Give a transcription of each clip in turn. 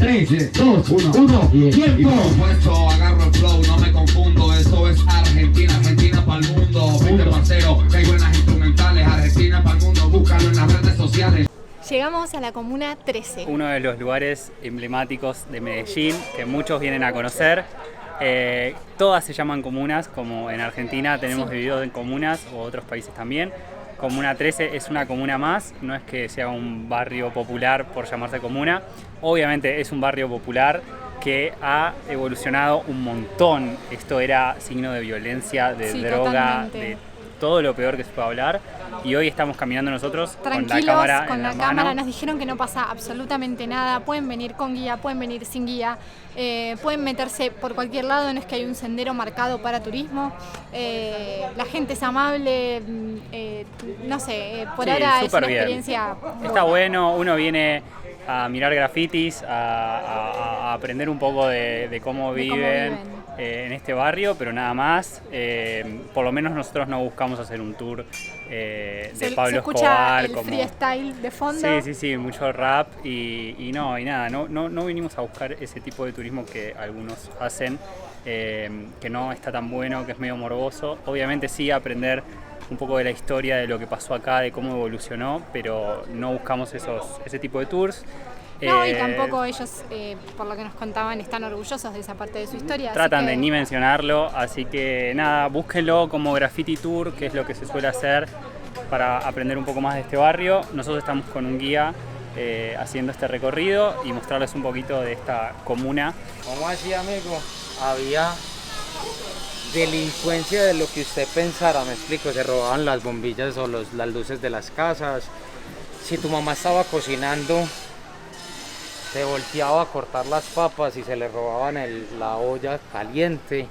3, 2, 1, tiempo. Por supuesto, agarro el flow, no me confundo. Esto es Argentina, Argentina para el mundo. Viste, parcero, caigo en las instrumentales. Argentina para el mundo, búscalo en las redes sociales. Llegamos a la Comuna 13. Uno de los lugares emblemáticos de Medellín que muchos vienen a conocer. Todas se llaman comunas, como en Argentina tenemos dividido en comunas o otros países también. Comuna 13 es una comuna más, no es que sea un barrio popular por llamarse comuna. Obviamente es un barrio popular que ha evolucionado un montón. Esto era signo de violencia, de droga, totalmente. de todo lo peor que se puede hablar. Y hoy estamos caminando nosotros Tranquilos, con la cámara con en la la cámara. mano. Nos dijeron que no pasa absolutamente nada. Pueden venir con guía, pueden venir sin guía. Pueden meterse por cualquier lado, no es que hay un sendero marcado para turismo. La gente es amable, no sé, por Sí, ahora es súper una bien. experiencia Está bueno, uno viene a mirar grafitis, a aprender un poco de cómo viven en este barrio, pero nada más. Por lo menos nosotros no buscamos hacer un tour de Pablo se escucha Escobar. el Como... freestyle de fondo. Sí, mucho rap y nada, no vinimos a buscar ese tipo de turismo que algunos hacen, que no está tan bueno, que es medio morboso. Obviamente sí aprender un poco de la historia de lo que pasó acá, de cómo evolucionó, pero no buscamos ese tipo de tours. No, y tampoco ellos, por lo que nos contaban, están orgullosos de esa parte de su historia. Tratan así de ni mencionarlo, así que nada, búsquenlo como Graffiti Tour, que es lo que se suele hacer para aprender un poco más de este barrio. Nosotros estamos con un guía haciendo este recorrido y mostrarles un poquito de esta comuna. ¿Cómo así, amigo? Había delincuencia de lo que usted pensara, me explico, se robaban las bombillas o las luces de las casas. Si tu mamá estaba cocinando, se volteaba a cortar las papas y se le robaban la olla caliente.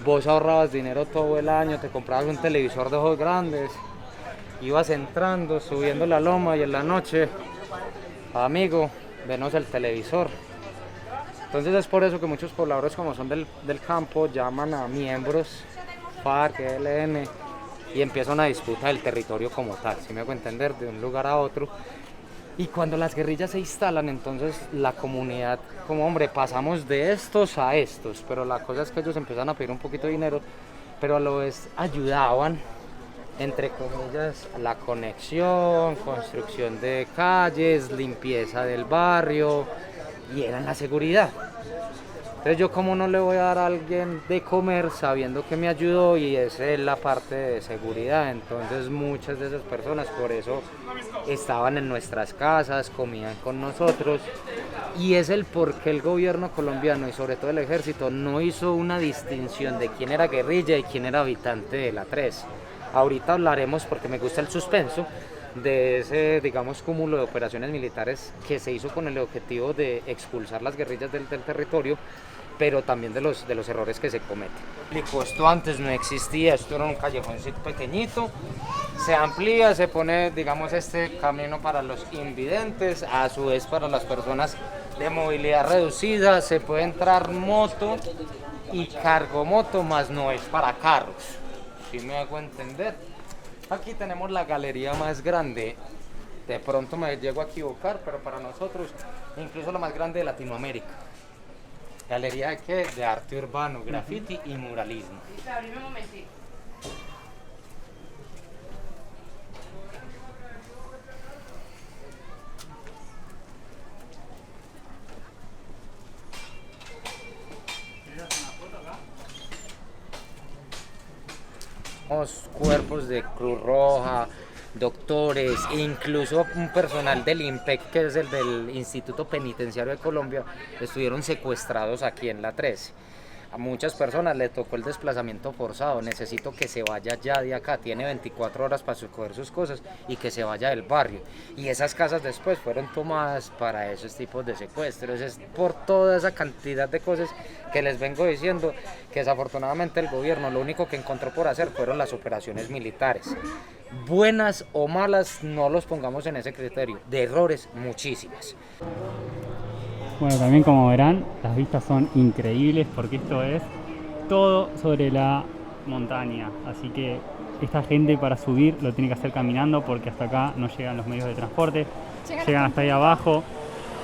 Vos ahorrabas dinero todo el año, te comprabas un televisor de ojos grandes, ibas entrando, subiendo la loma y en la noche, amigo, venos el televisor. Entonces es por eso que muchos pobladores, como son del campo, llaman a miembros, FARC, ELN, y empieza una disputa del territorio como tal, si me hago entender, de un lugar a otro. Y cuando las guerrillas se instalan, entonces la comunidad, como hombre, pasamos de estos a estos, pero la cosa es que ellos empiezan a pedir un poquito de dinero, pero a lo vez ayudaban, entre comillas, la conexión, construcción de calles, limpieza del barrio, y eran la seguridad. Entonces yo, como no le voy a dar a alguien de comer sabiendo que me ayudó, y esa es la parte de seguridad. Entonces muchas de esas personas por eso estaban en nuestras casas, comían con nosotros, y es el por qué el gobierno colombiano y sobre todo el ejército no hizo una distinción de quién era guerrilla y quién era habitante de la 3. Ahorita hablaremos, porque me gusta el suspenso, de ese, digamos, cúmulo de operaciones militares que se hizo con el objetivo de expulsar las guerrillas del territorio, pero también de los errores que se cometen. Esto antes no existía, esto era un callejoncito pequeñito, se amplía, se pone, digamos, este camino para los invidentes, a su vez para las personas de movilidad reducida, se puede entrar moto y cargomoto, más no es para carros, ¿sí me hago entender? Aquí tenemos la galería más grande, de pronto me llego a equivocar, pero para nosotros incluso la más grande de Latinoamérica. Galería de ¿qué? De arte urbano, graffiti y muralismo. Abrime un momentito. Cuerpos de Cruz Roja, doctores, e incluso un personal del IMPEC, que es el del Instituto Penitenciario de Colombia, estuvieron secuestrados aquí en la 13. A muchas personas le tocó el desplazamiento forzado, necesito que se vaya ya de acá, tiene 24 horas para recoger sus cosas y que se vaya del barrio. Y esas casas después fueron tomadas para esos tipos de secuestros. Es por toda esa cantidad de cosas que les vengo diciendo, que desafortunadamente el gobierno lo único que encontró por hacer fueron las operaciones militares. Buenas o malas, no los pongamos en ese criterio, de errores muchísimas. Bueno, también como verán, las vistas son increíbles porque esto es todo sobre la montaña. Así que esta gente para subir lo tiene que hacer caminando porque hasta acá no llegan los medios de transporte. Llegan hasta ahí abajo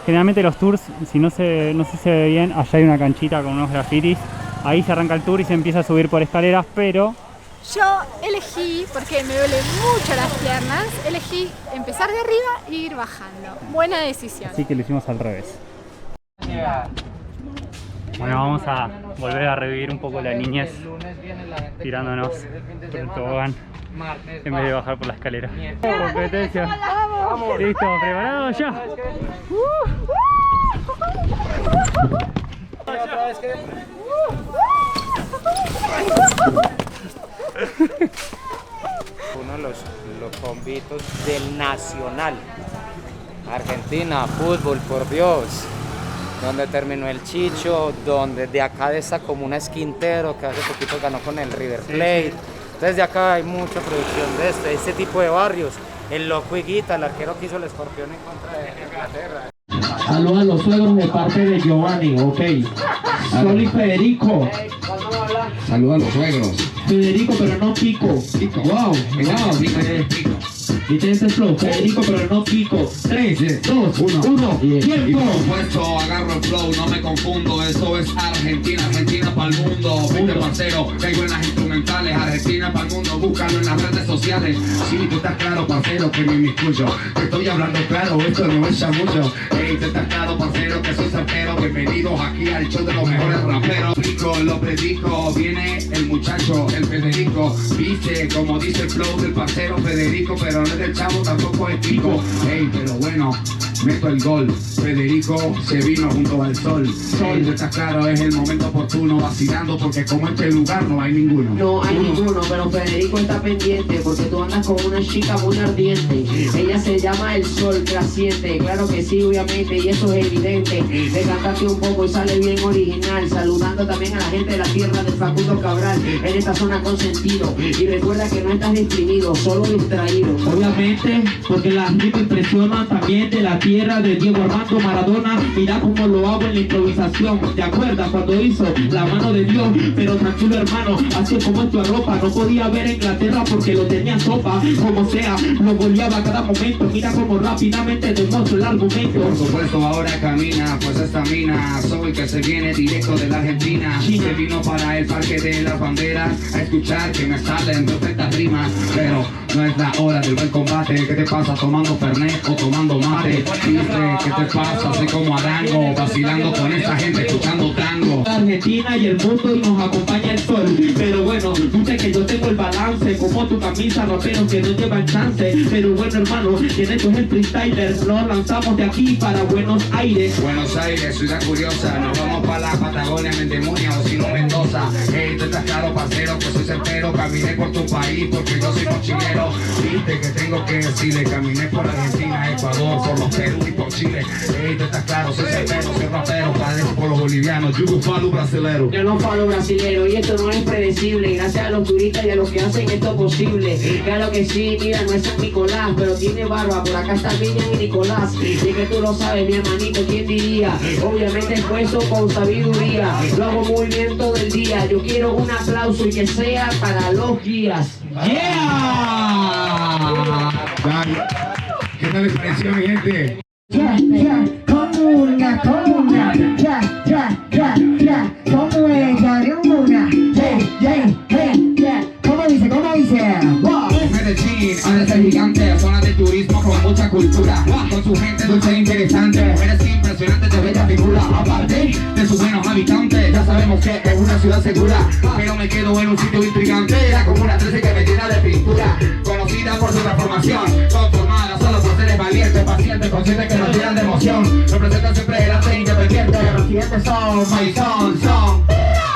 Generalmente los tours, si no sé si se ve bien, allá hay una canchita con unos grafitis. Ahí se arranca el tour y se empieza a subir por escaleras, pero Yo elegí, porque me duelen mucho las piernas, elegí empezar de arriba e ir bajando. Buena decisión. así que lo hicimos al revés. Bueno, vamos a volver a revivir un poco la niñez tirándonos por el tobogán en vez de bajar por la escalera. Competencia. Listo, preparados ya. Uno de los convitos del Nacional. Argentina, fútbol, por Dios. Donde terminó el Chicho, donde de acá de esta comuna es Quintero, que hace poquito ganó con el River Plate. Entonces de acá hay mucha producción de este tipo de barrios. El Loco Higuita, el arquero que hizo el Escorpión en contra de Inglaterra. Saludos a los suegros de parte de Giovanni, ok. Sol y Federico. Saludos a los suegros. Federico, pero no Pico. Wow, wow. ¿Viste ese flow? Federico, pero no Pico. 3, 2, 1, Y tiempo. por supuesto agarro el flow, no me confundo. Eso es Argentina, Argentina para el mundo. Viste parcero, caigo en las instrumentales. Argentina para el mundo, búscalo en las redes sociales. Sí, tú estás claro, parcero, que me inmiscuyo. Te estoy hablando claro, esto no es chamullo. Ey, tú estás claro, parcero, que soy certero. Bienvenidos aquí al show de los mejores raperos. Lo predico, viene el muchacho, el Federico. Viste, como dice el flow del parcero Federico, pero no es del chavo, tampoco es pico. Ey, pero bueno, meto el gol. Federico se vino junto al sol. Ey, tú estás claro, es el momento oportuno, vacilando, porque como este lugar no hay ninguno. No hay ninguno, pero Federico está pendiente porque tú andas con una chica muy ardiente. Ella se llama El Sol Creciente, claro que sí, obviamente, y eso es evidente. Le cantaste un poco y sale bien original, saludando también a la gente de la tierra del Facundo Cabral, en esta zona con sentido. Y recuerda que no estás deprimido, solo distraído. Obviamente, porque las rimas impresionan también de la tierra de Diego Armando Maradona. Mira cómo lo hago en la improvisación. ¿Te acuerdas cuando hizo la mano de Dios? Pero tranquilo, hermano, así como es tu ropa. No podía ver a Inglaterra porque lo tenía sopa. Como sea, lo goleaba a cada momento. Mira cómo rápidamente demuestro el argumento. Por supuesto ahora camina, pues esta mina soy que se viene directo de la Argentina. Se vino para el parque de las banderas a escuchar que me salen perfectas rimas. Pero no es la hora del buen combate. ¿Qué te pasa tomando fernet o tomando mate? Dice, ¿qué te pasa? Así como Arango, vacilando con esa gente escuchando tango. Argentina y el mundo y nos acompaña el sol. Pero bueno, dice que yo tengo el balance como tu camisa, raperos que no llevan chance. Pero bueno, hermano, quien esto es el freestyler. Lo lanzamos de aquí para Buenos Aires. Buenos Aires, ciudad curiosa. Nos vamos para la Patagonia, Mendemunia o si no Mendoza. Hey, tú estás claro, parcero, que soy certero. Caminé por tu país porque yo soy mochilero. Viste que tengo que decirle, caminé por Argentina, Ecuador, por los Perú y por Chile. Hey, tú estás claro, soy certero, soy rapero. Padezco por los bolivianos, yo falo brasilero. Yo no falo brasilero y esto no es predecible. Gracias a los turistas y a los que hacen esto posible. Claro que sí, mira, no es San Nicolás, pero tiene barba. Por acá está Viña y Nicolás. Y que tú lo sabes, mi hermanito, ¿quién diría? Obviamente esfuerzo con sabiduría. Lo hago muy bien todo el día. Yo quiero un aplauso y que sea para los guías. ¡Yeah! ¿Qué tal les pareció, mi gente? Comuna, como ella de una. ¿Cómo dice? Medellín, ahora es el gigante, zona de turismo con mucha cultura, con su gente dulce e interesante, mujeres impresionantes de bella figura, aparte de sus buenos habitantes, ya sabemos que es una ciudad segura, pero me quedo en un sitio intrigante, la comuna 13 que me llena de pintura, conocida por su transformación, conformada solo por seres valientes, pacientes, conscientes que nos llenan de emoción, representan siempre el arte independiente, los siguientes son son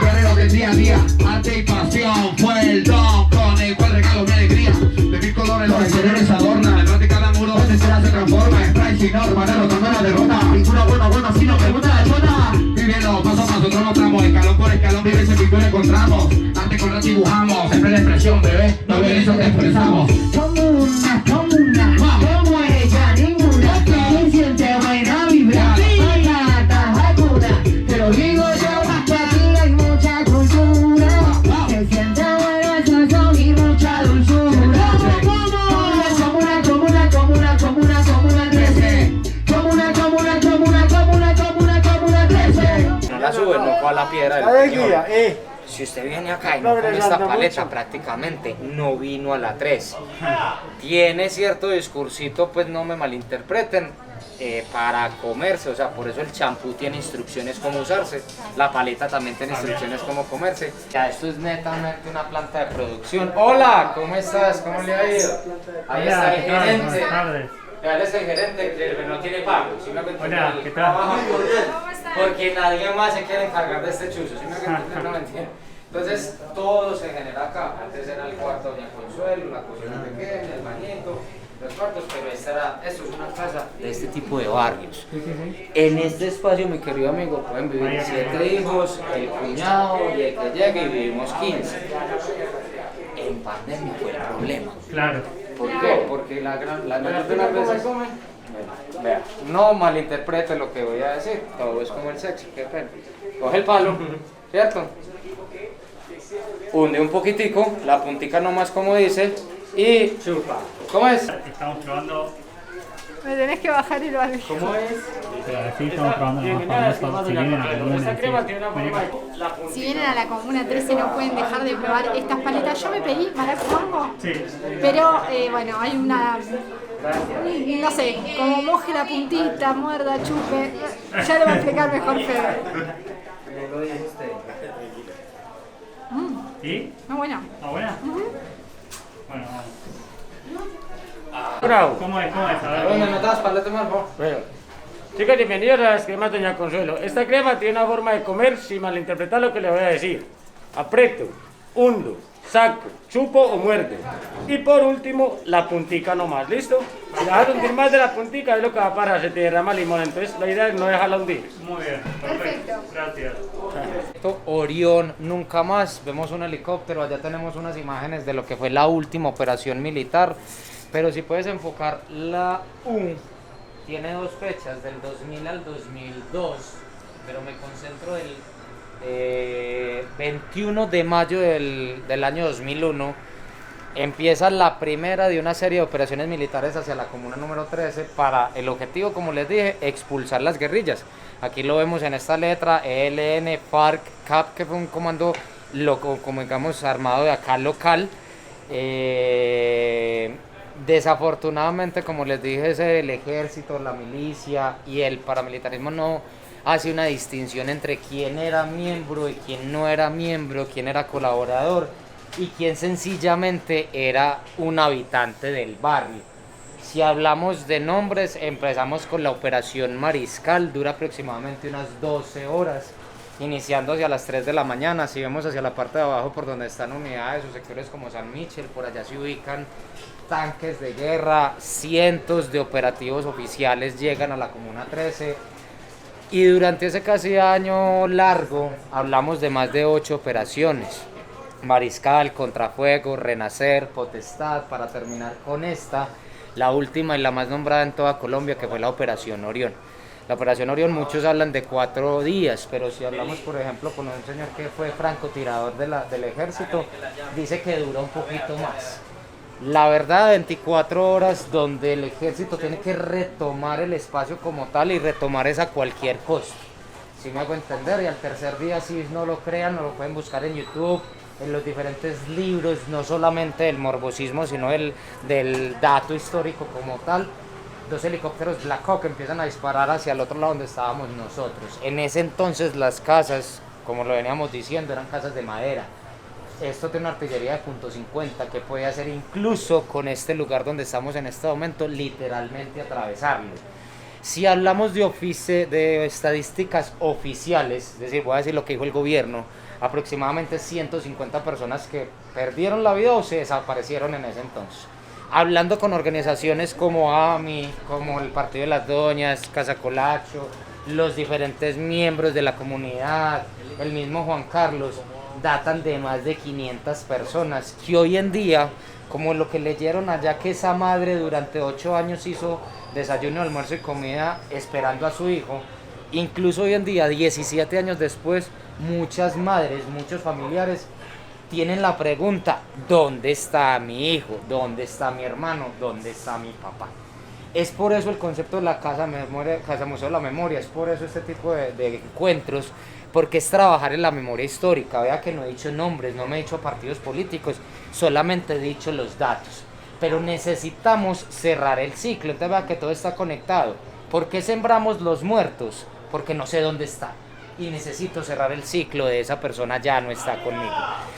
guerreros del día a día, arte y pasión, fue el don con el cual regalo mi alegría. De mil colores los exteriores adornan, el de cada muro de cera se transforma en spray sin norma, derrotando la derrota. Pintura buena, si no pregunta la zona. Viviendo paso a paso, nosotros mostramos, escalón por escalón, vive en pintura encontramos. Arte con arte dibujamos, siempre la expresión, bebé, lo que eso te expresamos. Comuna, como ella ninguna. ¿Quién siente buena vibra? Hakuna, te lo digo yo, que aquí hay mucha cultura. Se siente buena sazón y mucha dulzura. Comuna 13. Comuna la sube, no fue a la piedra del Peñol. Si usted viene acá y no come esta paleta, prácticamente no vino a la 3. Tiene cierto discursito, pues no me malinterpreten, para comerse, o sea, por eso el champú tiene instrucciones cómo usarse, la paleta también tiene instrucciones cómo comerse. Ya esto es netamente una planta de producción. Hola, ¿cómo estás? ¿Cómo le ha ido? Ahí está el gerente. Él es el gerente que no tiene pago, simplemente él trabaja porque nadie más se quiere encargar de este chuzo, simplemente no me entiende. Entonces todo se genera acá. Antes era el cuarto de Doña Consuelo, la cocina pequeña, el bañito, los cuartos, pero esto es una casa de este tipo de barrios. En este espacio, mi querido amigo, pueden vivir 7 hijos, el cuñado y el que llegue, y vivimos 15. En pandemia fue el problema. Claro. ¿Por qué? Porque la mayoría de las veces... Vea, no malinterprete lo que voy a decir, todo es como el sexo, qué pena. Coge el palo, ¿cierto? Hunde un poquitico, la puntica nomás como dice, y chupa. ¿Cómo es? Estamos probando. Me tenés que bajar el barrio. ¿Cómo es? Sí, estamos probando los famosos. Si vienen a la comuna, Si vienen a la comuna 13 no pueden dejar de probar estas paletas. Yo me pedí maracuango, pero bueno, hay una, no sé, como moje la puntita, muerda, chupe. Ya lo va a explicar mejor Fede. Me lo dice usted. ¿Sí? Muy buena. ¿Está buena? Bueno, vamos. Bravo. ¿Cómo es? A ver. ¿Dónde notas paleta más? Bueno, chicos, bienvenidos a las cremas Doña Consuelo. Esta crema tiene una forma de comer sin malinterpretar lo que le voy a decir. Aprieto, hundo, saco, chupo o muerdo. Y por último, la puntica nomás, ¿listo? Si vas a hundir más de la puntica es lo que va a parar, se te derrama limón. Entonces la idea es no dejarla hundir. Muy bien, perfecto. Gracias. Orión, nunca más. Vemos un helicóptero, allá tenemos unas imágenes de lo que fue la última operación militar. Pero si puedes enfocar la U, tiene 2 fechas, del 2000 al 2002, pero me concentro del 21 de mayo del año 2001. Empieza la primera de una serie de operaciones militares hacia la comuna número 13 para el objetivo, como les dije, expulsar las guerrillas. Aquí lo vemos en esta letra, ELN, FARC, CAP, que fue un comando como digamos armado de acá local. Desafortunadamente, como les dije, el ejército, la milicia y el paramilitarismo no hace una distinción entre quién era miembro y quién no era miembro, quién era colaborador y quién sencillamente era un habitante del barrio. Si hablamos de nombres, empezamos con la operación Mariscal, dura aproximadamente unas 12 horas, iniciando hacia las 3 de la mañana. Si vemos hacia la parte de abajo por donde están unidades o sectores como San Michel, por allá se ubican tanques de guerra, cientos de operativos oficiales llegan a la comuna 13 y durante ese casi año largo hablamos de más de 8 operaciones: Mariscal, Contrafuego, Renacer, Potestad, para terminar con esta, la última y la más nombrada en toda Colombia, que fue la Operación Orión. La Operación Orión, muchos hablan de 4 días, pero si hablamos, por ejemplo, con un señor que fue francotirador del ejército, dice que duró un poquito más. La verdad, 24 horas donde el ejército tiene que retomar el espacio como tal y retomar esa a cualquier costo. Si me hago entender, y al tercer día, si no lo crean, lo pueden buscar en YouTube, en los diferentes libros, no solamente del morbosismo, sino del dato histórico como tal. 2 helicópteros Black Hawk empiezan a disparar hacia el otro lado donde estábamos nosotros. En ese entonces las casas, como lo veníamos diciendo, eran casas de madera. Esto tiene una artillería de .50 que puede hacer incluso con este lugar donde estamos en este momento, literalmente atravesarlo. Si hablamos de estadísticas oficiales, es decir, voy a decir lo que dijo el gobierno, aproximadamente 150 personas que perdieron la vida o se desaparecieron en ese entonces. Hablando con organizaciones como AMI, como el Partido de las Doñas, Casa Colacho, los diferentes miembros de la comunidad, el mismo Juan Carlos, datan de más de 500 personas que hoy en día, como lo que leyeron allá, que esa madre durante 8 años hizo desayuno, almuerzo y comida esperando a su hijo, incluso hoy en día, 17 años después, muchas madres, muchos familiares tienen la pregunta: ¿dónde está mi hijo? ¿Dónde está mi hermano? ¿Dónde está mi papá? Es por eso el concepto de la Casa Museo de la Memoria, es por eso este tipo de encuentros, porque es trabajar en la memoria histórica. Vea que no he dicho nombres, no me he dicho partidos políticos, solamente he dicho los datos. Pero necesitamos cerrar el ciclo, entonces vea que todo está conectado. ¿Por qué sembramos los muertos? Porque no sé dónde están. Y necesito cerrar el ciclo de esa persona, ya no está conmigo.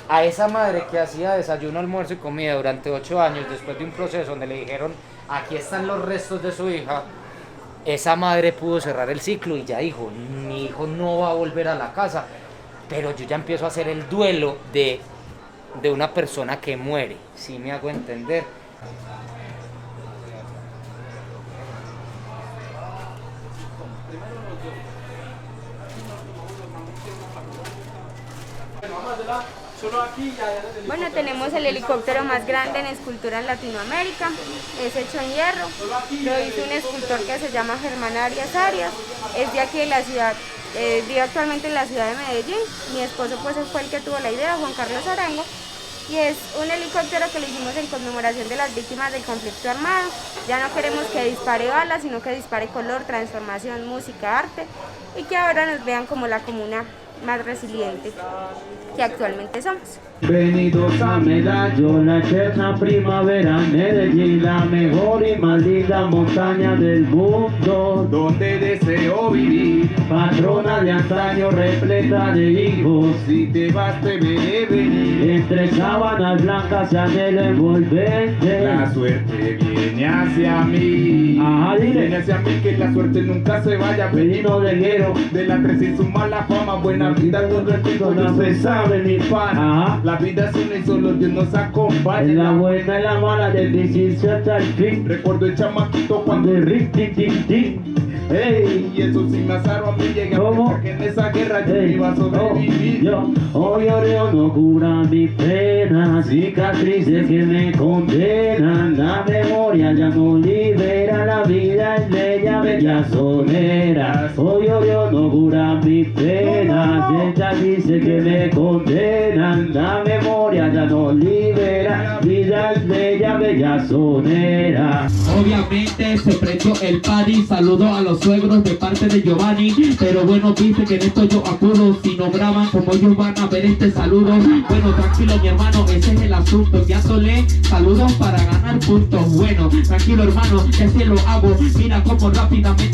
A esa madre que hacía desayuno, almuerzo y comida durante 8 años, después de un proceso donde le dijeron, aquí están los restos de su hija, esa madre pudo cerrar el ciclo y ya dijo, mi hijo no va a volver a la casa, pero yo ya empiezo a hacer el duelo de una persona que muere, ¿sí me hago entender? Bueno, tenemos el helicóptero más grande en escultura en Latinoamérica, es hecho en hierro, lo hizo un escultor que se llama Germán Arias, es de aquí de la ciudad, vive actualmente en la ciudad de Medellín. Mi esposo pues fue el que tuvo la idea, Juan Carlos Arango, y es un helicóptero que lo hicimos en conmemoración de las víctimas del conflicto armado. Ya no queremos que dispare balas, sino que dispare color, transformación, música, arte, y que ahora nos vean como la comuna más resiliente que actualmente somos. Venidos a Medallo, la eterna primavera, Medellín, la mejor y más linda montaña del mundo, donde deseo vivir, patrona de antaño, repleta de hijos. Si te vas te veré venir, entre sábanas blancas se anhelo envolvente. La suerte viene hacia mí, viene hacia mí, que la suerte nunca se vaya. Venido de hierro, de la 3 y su mala fama, buena vida con respeto, no se sabe ni pan. La vida es una y solo Dios nos acompaña. En la buena y la mala, del difícil hasta el fin. Recuerdo el chamaquito cuando el rick tin tin tin. Ey, y eso sí me azaró a mí, llegué a pensar que en esa guerra yo iba a sobrevivir. Yo hoy oreo no cura mi pena, cicatrices que me condenan. La memoria ya no libera, la vida es bella, bella solera. Hoy oreo no cura mi pena, cicatrices que me condenan. La memoria ya no libera, vida es bella, bella sonera. Obviamente se prendió el party, saludo a los suegros de parte de Giovanni, pero bueno, viste que en esto yo acudo, si no graban como ellos van a ver este saludo. Bueno, tranquilo mi hermano, ese es el asunto, ya solé saludos para ganar puntos. Bueno, tranquilo hermano, que así lo hago, mira cómo rápidamente